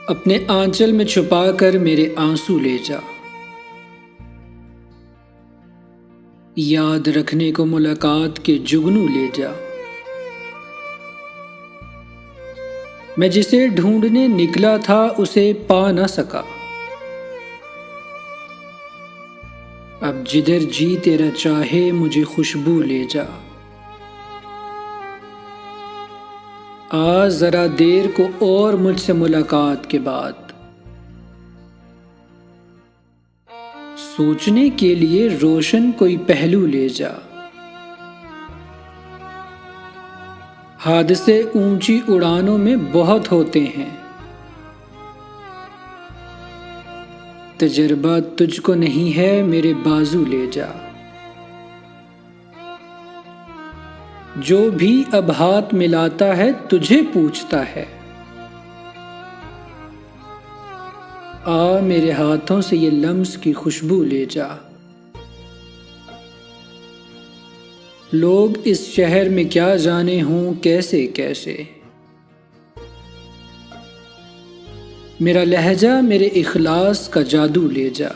अपने आंचल में छुपा कर मेरे आंसू ले जा। याद रखने को मुलाकात के जुगनू ले जा। मैं जिसे ढूंढने निकला था उसे पा न सका। अब जिधर जी तेरा चाहे मुझे खुशबू ले जा। आ जरा देर को और मुझसे मुलाकात के बाद। सोचने के लिए रोशन कोई पहलू ले जा। हादसे ऊंची उड़ानों में बहुत होते हैं। तजर्बा तुझको नहीं है मेरे बाजू ले जा। जो भी अब हाथ मिलाता है तुझे पूछता है। आ मेरे हाथों से ये लम्स की खुशबू ले जा। लोग इस शहर में क्या जाने हों कैसे कैसे। मेरा लहजा मेरे इखलास का जादू ले जा।